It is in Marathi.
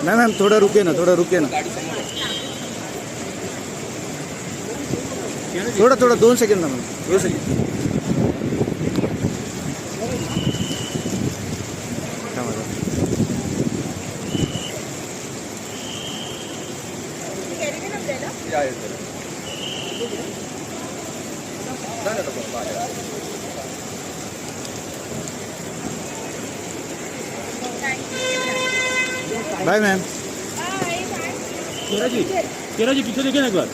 मैम मैम थोड़ा रुके ना, थोड़ा रुके ना, थोड़ा थोड़ा 2 सेकंड ना मैम, 2 सेकंड. Bye ma'am. केरा जी पीछे देखिए ना एक बार.